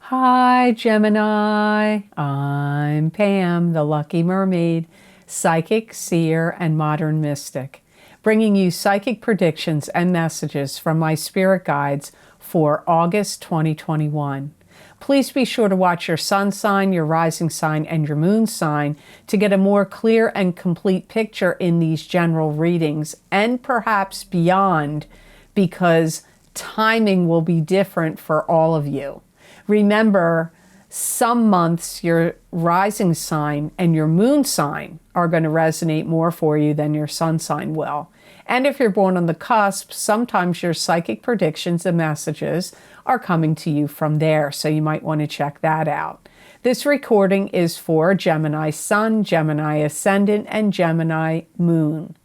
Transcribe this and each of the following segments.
Hi, Gemini. I'm Pam, the Lucky Mermaid, psychic, seer, and modern mystic, bringing you psychic predictions and messages from my spirit guides for August 2021. Please be sure to watch your sun sign, your rising sign, and your moon sign to get a more clear and complete picture in these general readings and perhaps beyond, because timing will be different for all of you. Remember, some months your rising sign and your moon sign are going to resonate more for you than your sun sign will. And if you're born on the cusp, sometimes your psychic predictions and messages are coming to you from there, so you might want to check that out. This recording is for Gemini Sun, Gemini Ascendant, and Gemini Moon.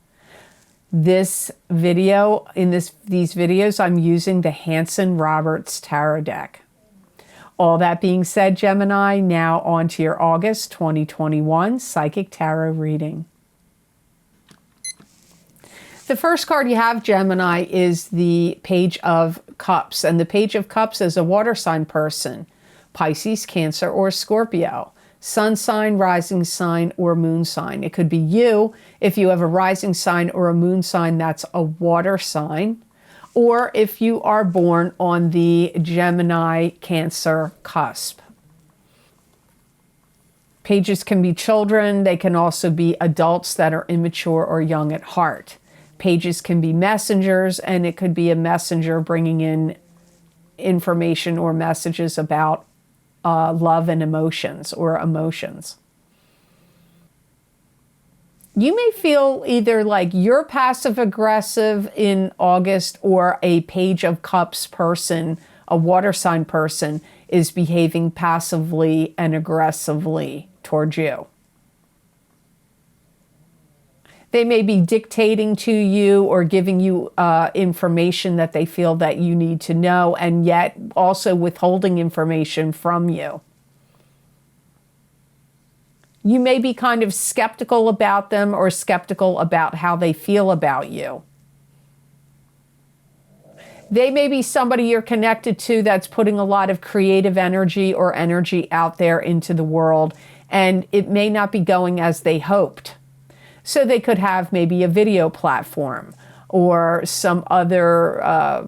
These videos, I'm using the Hanson-Roberts Tarot deck. All that being said, Gemini, now on to your August 2021 Psychic Tarot reading. The first card you have, Gemini, is the Page of Cups. And the Page of Cups is a water sign person, Pisces, Cancer, or Scorpio. Sun sign, rising sign, or moon sign. It could be you if you have a rising sign or a moon sign that's a water sign, or if you are born on the Gemini Cancer cusp. Pages can be children. They can also be adults that are immature or young at heart. Pages can be messengers, and it could be a messenger bringing in information or messages about love and emotions or emotions. You may feel either like you're passive-aggressive in August, or a Page of Cups person, a water sign person, is behaving passively and aggressively towards you. They may be dictating to you or giving you information that they feel that you need to know, and yet also withholding information from you. You may be kind of skeptical about them or skeptical about how they feel about you. They may be somebody you're connected to that's putting a lot of creative energy or energy out there into the world, and it may not be going as they hoped. So they could have maybe a video platform or some other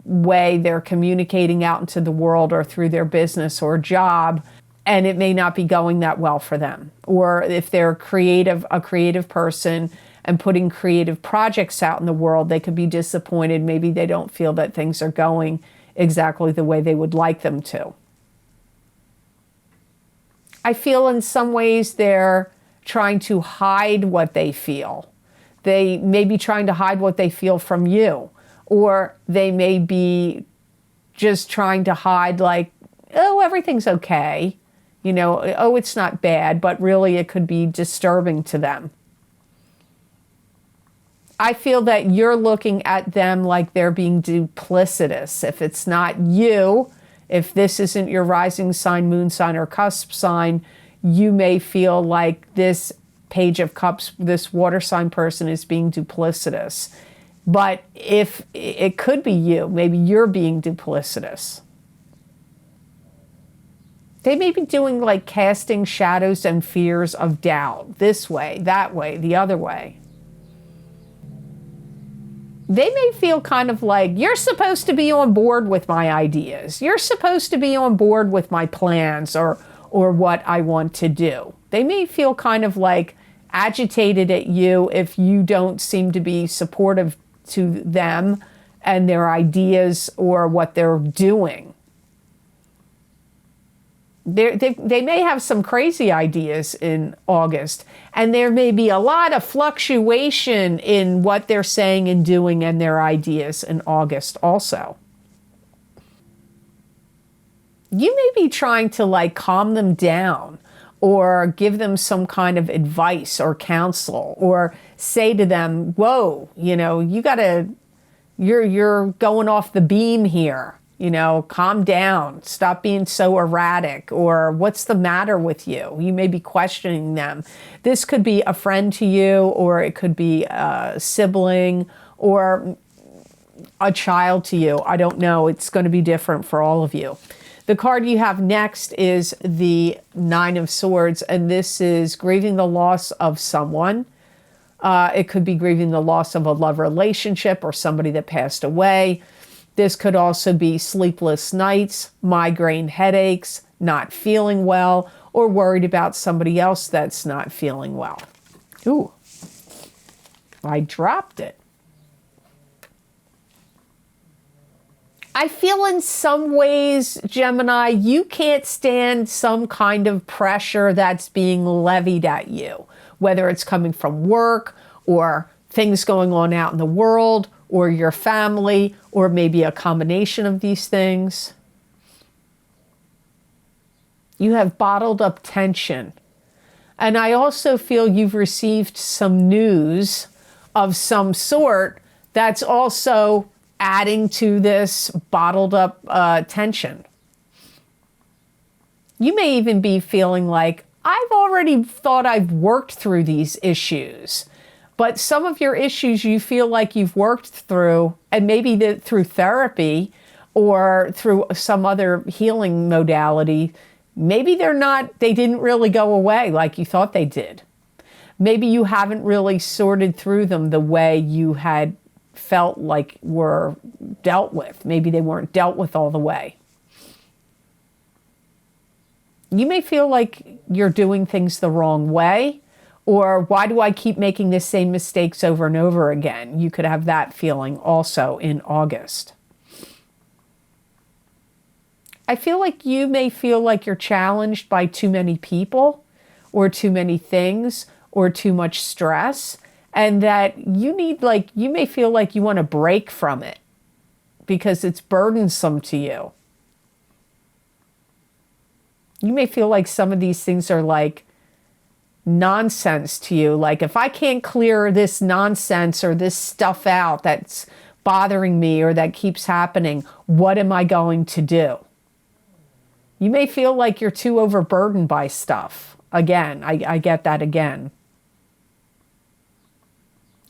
way they're communicating out into the world, or through their business or job, and it may not be going that well for them. Or if they're a creative person and putting creative projects out in the world, they could be disappointed. Maybe they don't feel that things are going exactly the way they would like them to. I feel in some ways they're trying to hide what they feel. They may be trying to hide what they feel from you, or they may be just trying to hide, like, oh, everything's okay. You know, oh, it's not bad, but really it could be disturbing to them. I feel that you're looking at them like they're being duplicitous. If it's not you, if this isn't your rising sign, moon sign, or cusp sign, you may feel like this Page of Cups, this water sign person, is being duplicitous. But if it could be you, maybe you're being duplicitous. They may be doing like casting shadows and fears of doubt, this way, that way, the other way. They may feel kind of like, you're supposed to be on board with my ideas. You're supposed to be on board with my plans, or what I want to do. They may feel kind of like agitated at you if you don't seem to be supportive to them and their ideas or what they're doing. They may have some crazy ideas in August, and there may be a lot of fluctuation in what they're saying and doing and their ideas in August also. You may be trying to like calm them down, or give them some kind of advice or counsel, or say to them, whoa, you know, you're going off the beam here. You know, calm down, stop being so erratic, or what's the matter with you? You may be questioning them. This could be a friend to you, or it could be a sibling, or a child to you. I don't know. It's going to be different for all of you. The card you have next is the Nine of Swords, and this is grieving the loss of someone. It could be grieving the loss of a love relationship or somebody that passed away. This could also be sleepless nights, migraine headaches, not feeling well, or worried about somebody else that's not feeling well. Ooh, I dropped it. I feel in some ways, Gemini, you can't stand some kind of pressure that's being levied at you, whether it's coming from work or things going on out in the world or your family, or maybe a combination of these things. You have bottled up tension. And I also feel you've received some news of some sort that's also adding to this bottled up tension. You may even be feeling like, I've already thought I've worked through these issues. But some of your issues you feel like you've worked through, and maybe through therapy or through some other healing modality, maybe they didn't really go away like you thought they did. Maybe you haven't really sorted through them the way you had felt like were dealt with. Maybe they weren't dealt with all the way. You may feel like you're doing things the wrong way, or why do I keep making the same mistakes over and over again? You could have that feeling also in August. I feel like you may feel like you're challenged by too many people or too many things or too much stress, and that you may feel like you want to break from it because it's burdensome to you. You may feel like some of these things are like nonsense to you. Like, if I can't clear this nonsense or this stuff out that's bothering me or that keeps happening, what am I going to do? You may feel like you're too overburdened by stuff. Again, I get that again.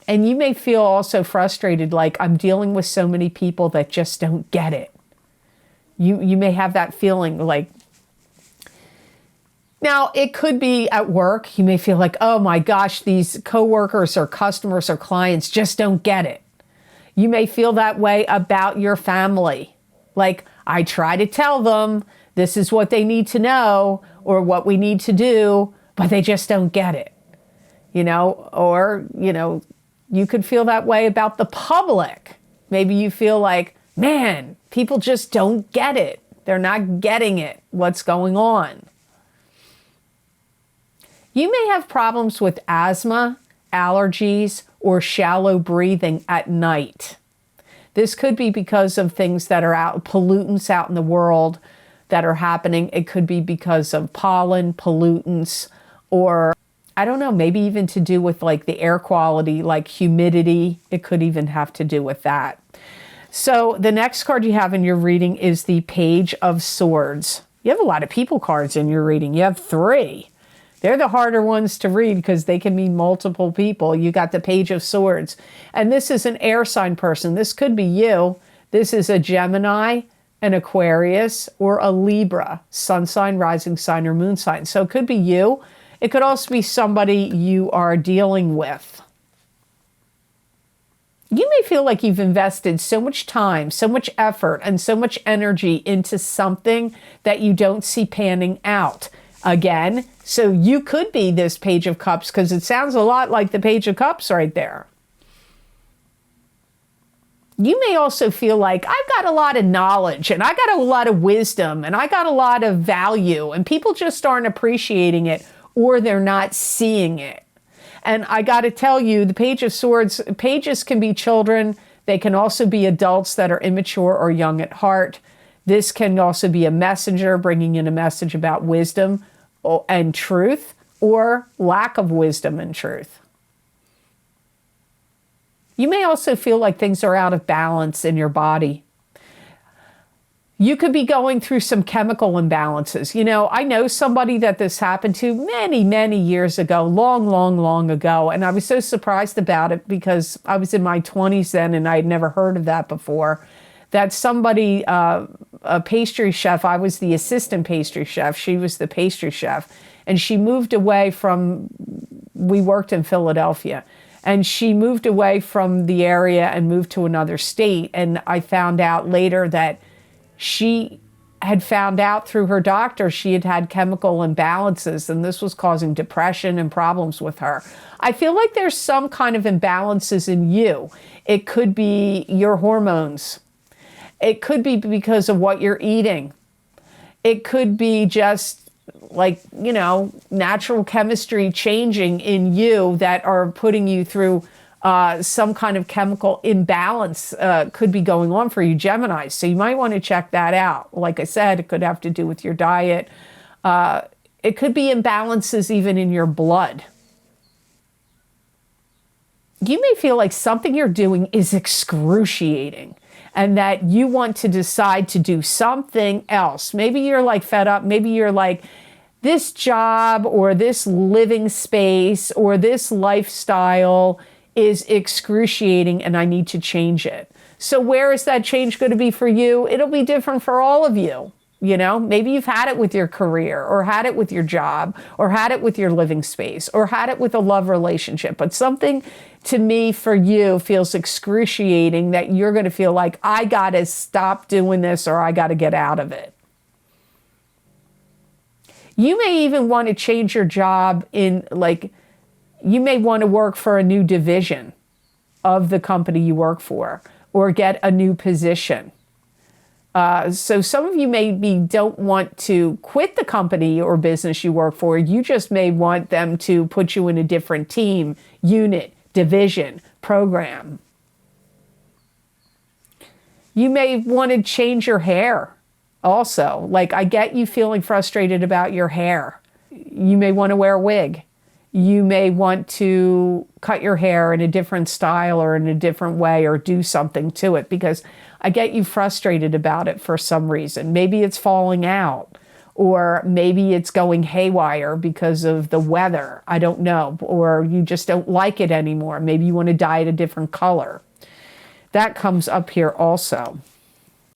And you may feel also frustrated, like, I'm dealing with so many people that just don't get it. You may have that feeling like, now it could be at work. You may feel like, oh my gosh, these coworkers or customers or clients just don't get it. You may feel that way about your family. Like, I try to tell them this is what they need to know or what we need to do, but they just don't get it. Or, you could feel that way about the public. Maybe you feel like, man, people just don't get it. They're not getting it. What's going on? You may have problems with asthma, allergies, or shallow breathing at night. This could be because of things that are pollutants out in the world that are happening. It could be because of pollen, pollutants, or I don't know, maybe even to do with like the air quality, like humidity. It could even have to do with that. So the next card you have in your reading is the Page of Swords. You have a lot of people cards in your reading. You have 3. They're the harder ones to read because they can mean multiple people. You got the Page of Swords. And this is an air sign person. This could be you. This is a Gemini, an Aquarius, or a Libra, sun sign, rising sign, or moon sign. So it could be you. It could also be somebody you are dealing with. You may feel like you've invested so much time, so much effort, and so much energy into something that you don't see panning out. Again, so you could be this Page of Cups because it sounds a lot like the Page of Cups right there. You may also feel like, I've got a lot of knowledge and I got a lot of wisdom and I got a lot of value and people just aren't appreciating it or they're not seeing it. And I got to tell you, the Page of Swords, pages can be children. They can also be adults that are immature or young at heart. This can also be a messenger bringing in a message about wisdom and truth or lack of wisdom and truth. You may also feel like things are out of balance in your body. You could be going through some chemical imbalances. I know somebody that this happened to many, many years ago, long, long, long ago. And I was so surprised about it because I was in my 20s then and I had never heard of that before. That somebody a pastry chef. I was the assistant pastry chef. She was the pastry chef. And she moved away from, we worked in Philadelphia. And she moved away from the area and moved to another state. And I found out later that she had found out through her doctor she had had chemical imbalances, and this was causing depression and problems with her. I feel like there's some kind of imbalances in you. It could be your hormones. It could be because of what you're eating. It could be just like, you know, natural chemistry changing in you that are putting you through some kind of chemical imbalance could be going on for you, Gemini. So you might want to check that out. Like I said, it could have to do with your diet. It could be imbalances even in your blood. You may feel like something you're doing is excruciating and that you want to decide to do something else. Maybe you're like fed up. Maybe you're like, this job or this living space or this lifestyle is excruciating and I need to change it. So where is that change going to be for you? It'll be different for all of you. You know, maybe you've had it with your career or had it with your job or had it with your living space or had it with a love relationship. But something to me for you feels excruciating that you're going to feel like, I got to stop doing this or I got to get out of it. You may even want to change your job in like, you may want to work for a new division of the company you work for or get a new position. So some of you maybe don't want to quit the company or business you work for. You just may want them to put you in a different team, unit, division, program. You may want to change your hair also. Like, I get you feeling frustrated about your hair. You may want to wear a wig. You may want to cut your hair in a different style or in a different way or do something to it because I get you frustrated about it for some reason. Maybe it's falling out or maybe it's going haywire because of the weather. I don't know. Or you just don't like it anymore. Maybe you want to dye it a different color. That comes up here also.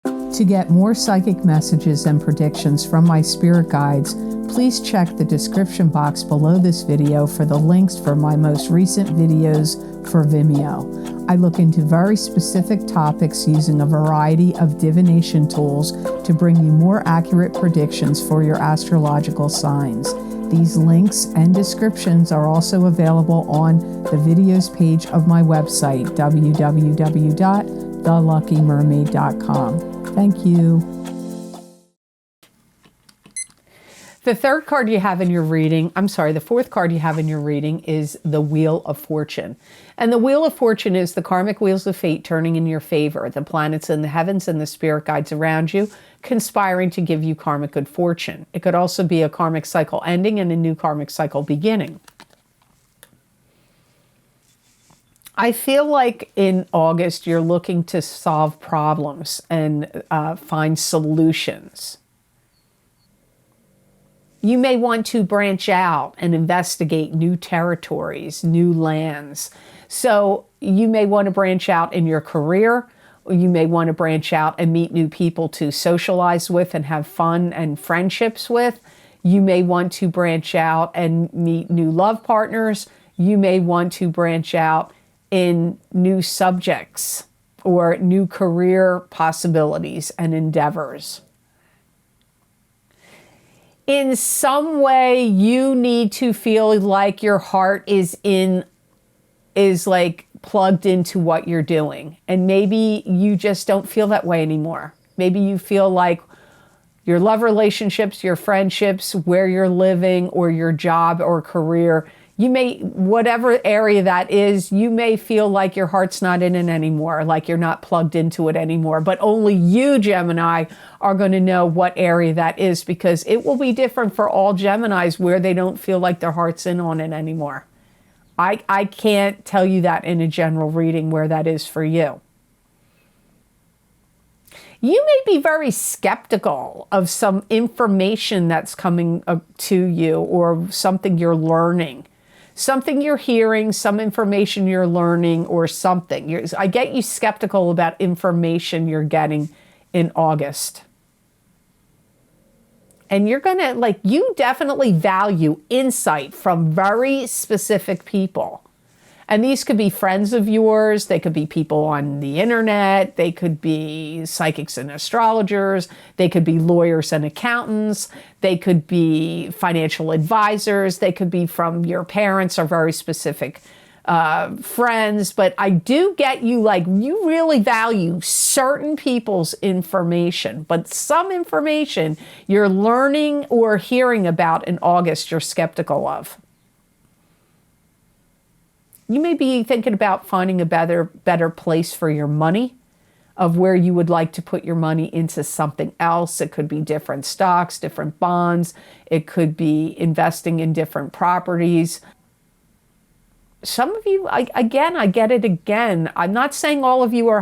To get more psychic messages and predictions from my spirit guides, please check the description box below this video for the links for my most recent videos for Vimeo. I look into very specific topics using a variety of divination tools to bring you more accurate predictions for your astrological signs. These links and descriptions are also available on the videos page of my website, www.theluckymermaid.com. Thank you. The third card you have in your reading, the fourth card you have in your reading is the Wheel of Fortune. And the Wheel of Fortune is the karmic wheels of fate turning in your favor, the planets in the heavens and the spirit guides around you conspiring to give you karmic good fortune. It could also be a karmic cycle ending and a new karmic cycle beginning. I feel like in August you're looking to solve problems and find solutions. You may want to branch out and investigate new territories, new lands. So you may want to branch out in your career, or you may want to branch out and meet new people to socialize with and have fun and friendships with. You may want to branch out and meet new love partners. You may want to branch out in new subjects or new career possibilities and endeavors. In some way, you need to feel like your heart is like plugged into what you're doing. And maybe you just don't feel that way anymore. Maybe you feel like your love relationships, your friendships, where you're living, or your job or career, you may, whatever area that is, you may feel like your heart's not in it anymore, like you're not plugged into it anymore. But only you, Gemini, are going to know what area that is, because it will be different for all Geminis where they don't feel like their heart's in on it anymore. I can't tell you that in a general reading where that is for you. You may be very skeptical of some information that's coming to you or something you're learning. Something you're hearing, some information you're learning, or something. I get you skeptical about information you're getting in August. And you're going to, like, you definitely value insight from very specific people. And these could be friends of yours. They could be people on the internet. They could be psychics and astrologers. They could be lawyers and accountants. They could be financial advisors. They could be from your parents or very specific friends. But I do get you, like, you really value certain people's information, but some information you're learning or hearing about in August you're skeptical of. You may be thinking about finding a better place for your money, of where you would like to put your money into something else. It could be different stocks, different bonds. It could be investing in different properties. Some of you, again, I get it again. I'm not saying all of you are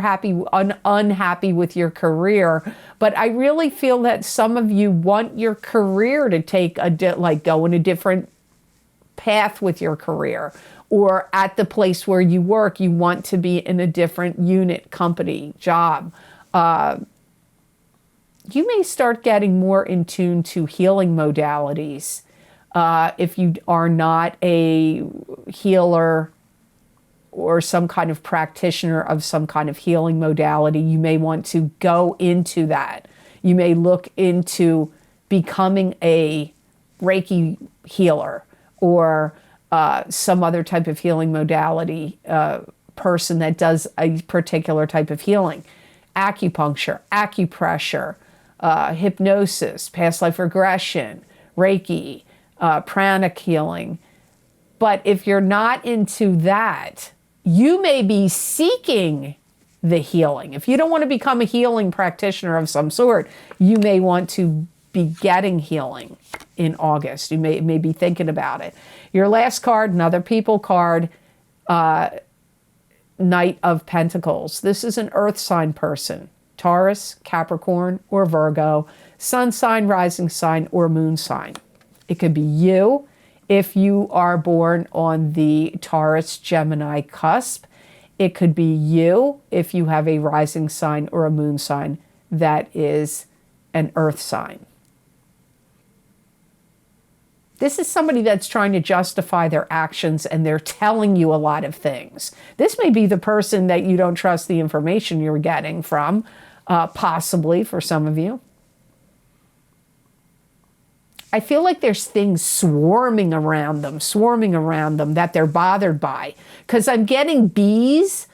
unhappy with your career, but I really feel that some of you want your career to take go in a different path with your career. Or at the place where you work, you want to be in a different unit, company, job. You may start getting more in tune to healing modalities. If you are not a healer or some kind of practitioner of some kind of healing modality, you may want to go into that. You may look into becoming a Reiki healer or some other type of healing modality person that does a particular type of healing. Acupuncture, acupressure, hypnosis, past life regression, Reiki, pranic healing. But if you're not into that, you may be seeking the healing. If you don't want to become a healing practitioner of some sort, you may want to be getting healing in August. You may be thinking about it. Your last card, another people card, Knight of Pentacles. This is an earth sign person. Taurus, Capricorn, or Virgo. Sun sign, rising sign, or moon sign. It could be you if you are born on the Taurus, Gemini cusp. It could be you if you have a rising sign or a moon sign that is an earth sign. This is somebody that's trying to justify their actions and they're telling you a lot of things. This may be the person that you don't trust the information you're getting from, possibly for some of you. I feel like there's things swarming around them that they're bothered by. Because I'm getting bees.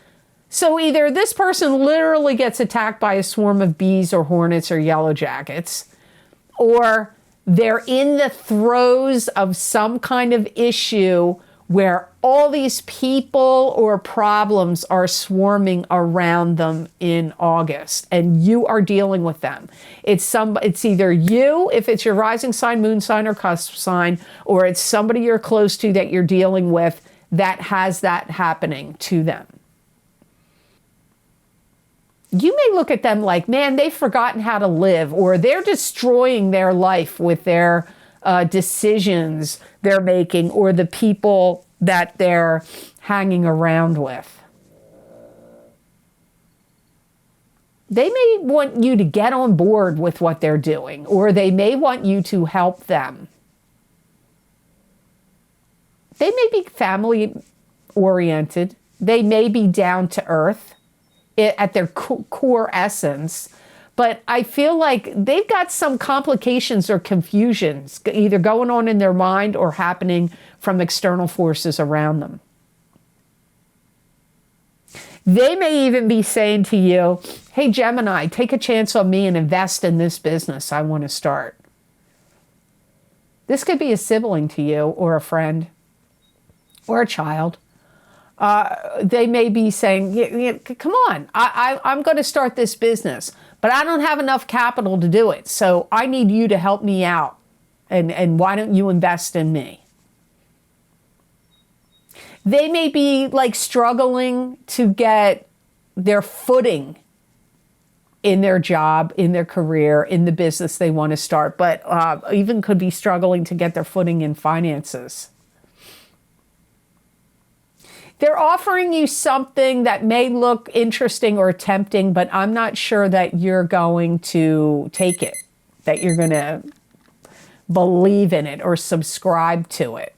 So either this person literally gets attacked by a swarm of bees or hornets or yellow jackets, or they're in the throes of some kind of issue where all these people or problems are swarming around them in August, and you are dealing with them. It's either you, if it's your rising sign, moon sign, or cusp sign, or it's somebody you're close to that you're dealing with that has that happening to them. You may look at them like, man, they've forgotten how to live, or they're destroying their life with their decisions they're making, or the people that they're hanging around with. They may want you to get on board with what they're doing, or they may want you to help them. They may be family oriented. They may be down to earth at their core essence, but I feel like they've got some complications or confusions either going on in their mind or happening from external forces around them. They may even be saying to you, hey, Gemini, take a chance on me and invest in this business I want to start. This could be a sibling to you, or a friend, or a child. They may be saying, come on, I'm going to start this business, but I don't have enough capital to do it. So I need you to help me out. And why don't you invest in me? They may be like struggling to get their footing in their job, in their career, in the business they want to start, but even could be struggling to get their footing in finances. They're offering you something that may look interesting or tempting, but I'm not sure that you're going to take it, that you're going to believe in it or subscribe to it.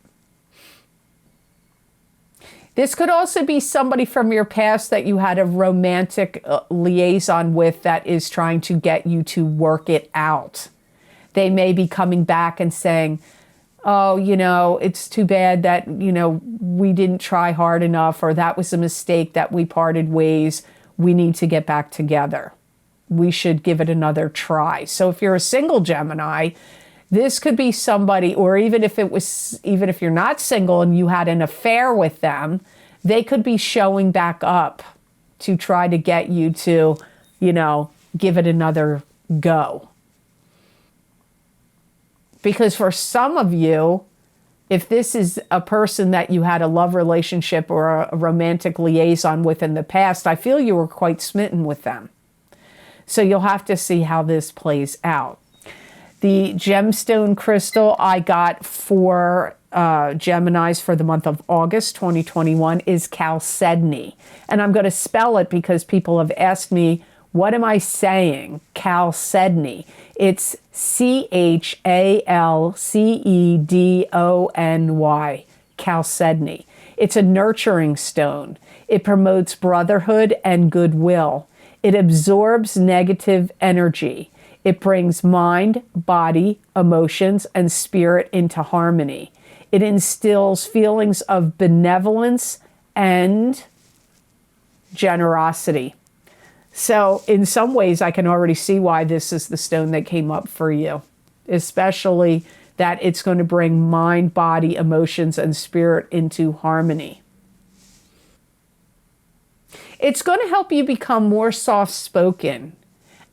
This could also be somebody from your past that you had a romantic liaison with that is trying to get you to work it out. They may be coming back and saying, oh, you know, it's too bad that, you know, we didn't try hard enough, or that was a mistake that we parted ways. We need to get back together. We should give it another try. So if you're a single Gemini, this could be somebody, or even if you're not single and you had an affair with them, they could be showing back up to try to get you to, you know, give it another go. Because for some of you, if this is a person that you had a love relationship or a romantic liaison with in the past, I feel you were quite smitten with them. So you'll have to see how this plays out. The gemstone crystal I got for Geminis for the month of August 2021 is chalcedony. And I'm going to spell it because people have asked me, what am I saying? Chalcedony. It's Chalcedony. Chalcedony. It's a nurturing stone. It promotes brotherhood and goodwill. It absorbs negative energy. It brings mind, body, emotions, and spirit into harmony. It instills feelings of benevolence and generosity. So in some ways, I can already see why this is the stone that came up for you, especially that it's going to bring mind, body, emotions, and spirit into harmony. It's going to help you become more soft-spoken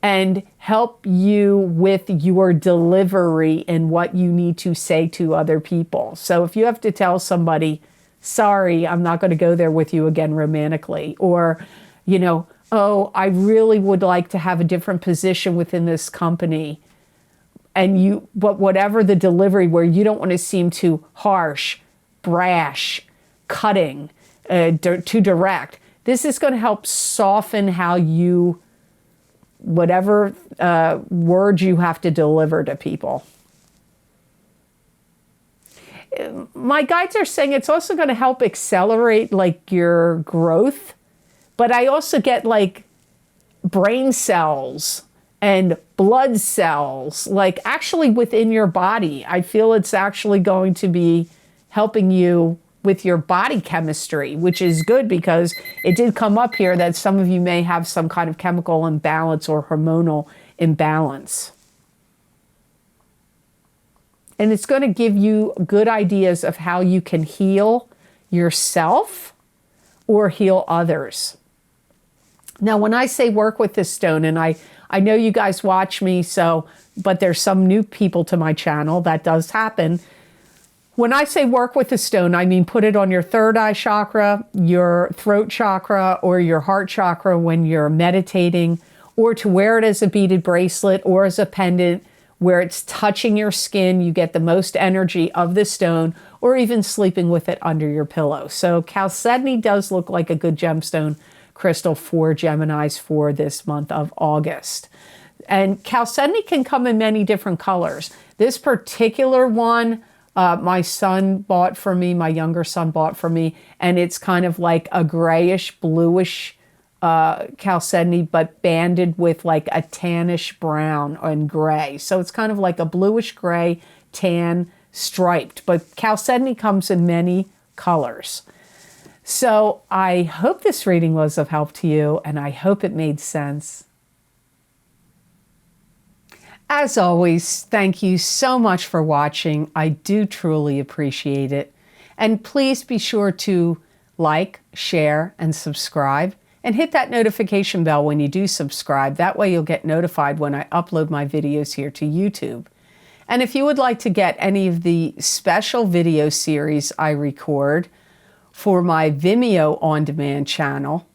and help you with your delivery and what you need to say to other people. So if you have to tell somebody, sorry, I'm not going to go there with you again romantically, or, you know, oh, I really would like to have a different position within this company, but whatever the delivery, where you don't want to seem too harsh, brash, cutting, too direct, this is going to help soften how you, whatever words you have to deliver to people. My guides are saying it's also going to help accelerate like your growth, but I also get like brain cells and blood cells, like actually within your body. I feel it's actually going to be helping you with your body chemistry, which is good because it did come up here that some of you may have some kind of chemical imbalance or hormonal imbalance. And it's going to give you good ideas of how you can heal yourself or heal others. Now, when I say work with this stone, and I know you guys watch me, but there's some new people to my channel, that does happen. When I say work with the stone, I mean put it on your third eye chakra, your throat chakra, or your heart chakra when you're meditating, or to wear it as a beaded bracelet or as a pendant where it's touching your skin. You get the most energy of the stone, or even sleeping with it under your pillow. So chalcedony does look like a good gemstone crystal for Geminis for this month of August. And chalcedony can come in many different colors. This particular one, my son bought for me, my younger son bought for me, and it's kind of like a grayish, bluish chalcedony, but banded with like a tannish brown and gray. So it's kind of like a bluish gray, tan, striped, but chalcedony comes in many colors. So I hope this reading was of help to you, and I hope it made sense. As always, thank you so much for watching. I do truly appreciate it. And please be sure to like, share, and subscribe, and hit that notification bell when you do subscribe. That way you'll get notified when I upload my videos here to YouTube. And if you would like to get any of the special video series I record for my Vimeo on-demand channel,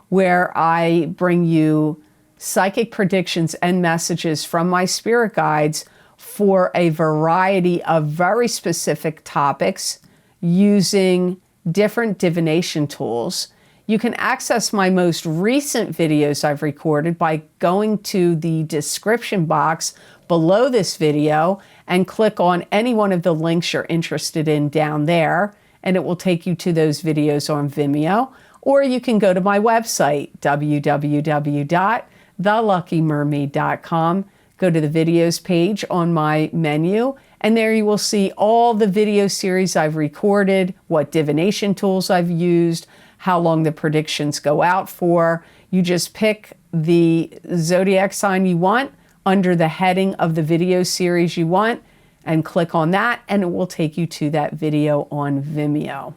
where I bring you psychic predictions and messages from my spirit guides for a variety of very specific topics using different divination tools, you can access my most recent videos I've recorded by going to the description box below this video and click on any one of the links you're interested in down there, and it will take you to those videos on Vimeo. Or you can go to my website, www.theluckymermaid.com, go to the videos page on my menu, and there you will see all the video series I've recorded, what divination tools I've used, how long the predictions go out for. You just pick the zodiac sign you want under the heading of the video series you want and click on that, and it will take you to that video on Vimeo.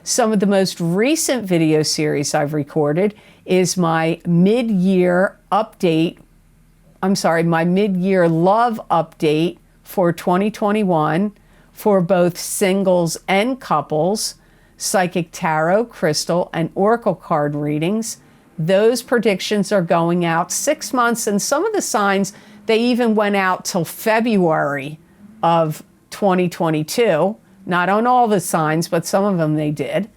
Some of the most recent video series I've recorded is my mid-year update, my mid-year love update for 2021 for both singles and couples, psychic tarot, crystal, and oracle card readings. Those predictions are going out 6 months, and some of the signs, they even went out till February of 2022. Not on all the signs, but some of them they did.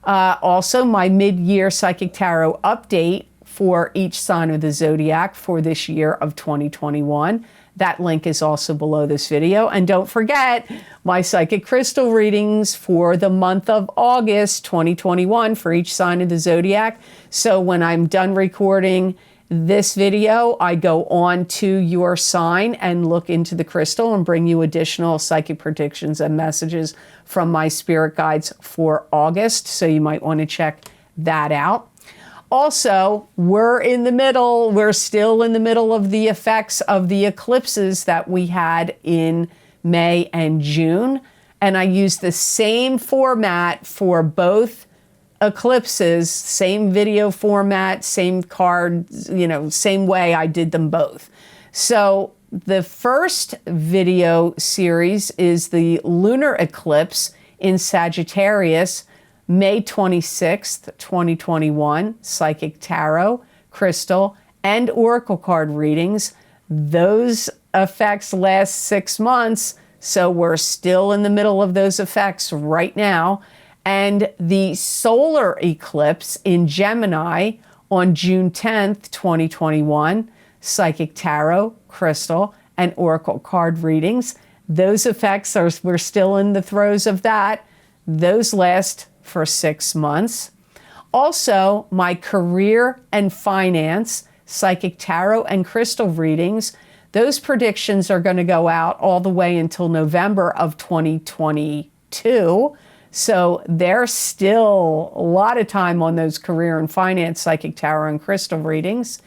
Also, my mid-year psychic tarot update for each sign of the zodiac for this year of 2021. That link is also below this video. And don't forget my psychic crystal readings for the month of August 2021 for each sign of the zodiac. So when I'm done recording this video, I go on to your sign and look into the crystal and bring you additional psychic predictions and messages from my spirit guides for August. So you might want to check that out. Also, we're still in the middle of the effects of the eclipses that we had in May and June. And I used the same format for both eclipses, same video format, same cards, same way I did them both. So the first video series is the lunar eclipse in Sagittarius, May 26th, 2021, psychic tarot, crystal, and oracle card readings. Those effects last 6 months, so we're still in the middle of those effects right now. And the solar eclipse in Gemini on June 10th, 2021, psychic tarot, crystal, and oracle card readings. Those effects we're still in the throes of that. Those last for 6 months. Also, my career and finance, psychic tarot and crystal readings, those predictions are going to go out all the way until November of 2022. So there's still a lot of time on those career and finance, psychic tarot and crystal readings.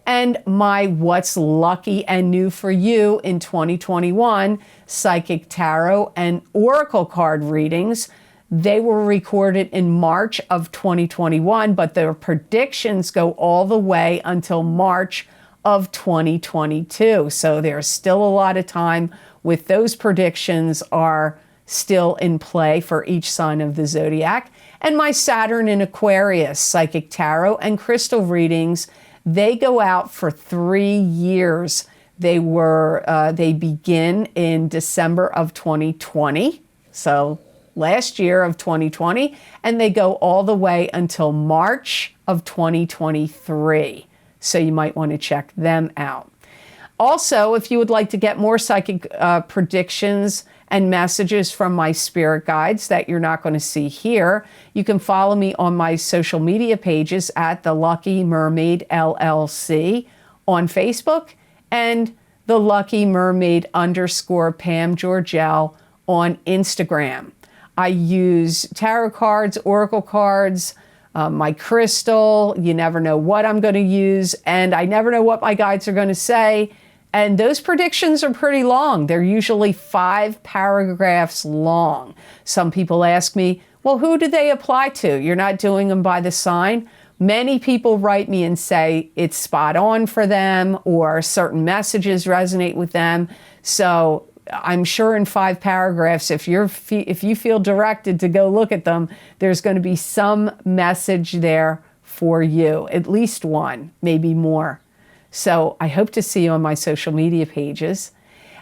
And my What's Lucky and New for You in 2021, psychic tarot and oracle card readings. They were recorded in March of 2021, but their predictions go all the way until March of 2022. So there's still a lot of time with those predictions are still in play for each sign of the zodiac. And my Saturn in Aquarius, psychic tarot and crystal readings, they go out for 3 years. They begin in December of 2020. So last year of 2020, and they go all the way until March of 2023. So you might want to check them out. Also, if you would like to get more psychic predictions and messages from my spirit guides that you're not going to see here, you can follow me on my social media pages at The Lucky Mermaid LLC on Facebook and The Lucky Mermaid _Pam Georgel on Instagram. I use tarot cards, oracle cards, my crystal. You never know what I'm going to use, and I never know what my guides are going to say. And those predictions are pretty long. They're usually 5 paragraphs long. Some people ask me, well, who do they apply to? You're not doing them by the sign. Many people write me and say it's spot on for them or certain messages resonate with them. So I'm sure in 5 paragraphs, if you feel directed to go look at them, there's going to be some message there for you, at least one, maybe more. So I hope to see you on my social media pages.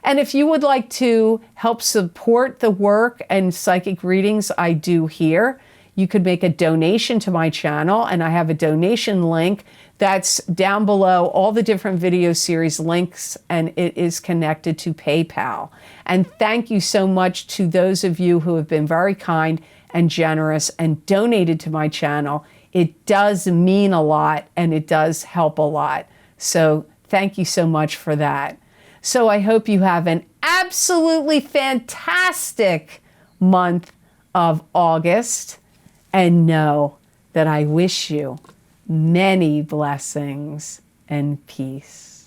And if you would like to help support the work and psychic readings I do here, you could make a donation to my channel, and I have a donation link that's down below all the different video series links, and it is connected to PayPal. And thank you so much to those of you who have been very kind and generous and donated to my channel. It does mean a lot, and it does help a lot. So thank you so much for that. So I hope you have an absolutely fantastic month of August, and know that I wish you many blessings and peace.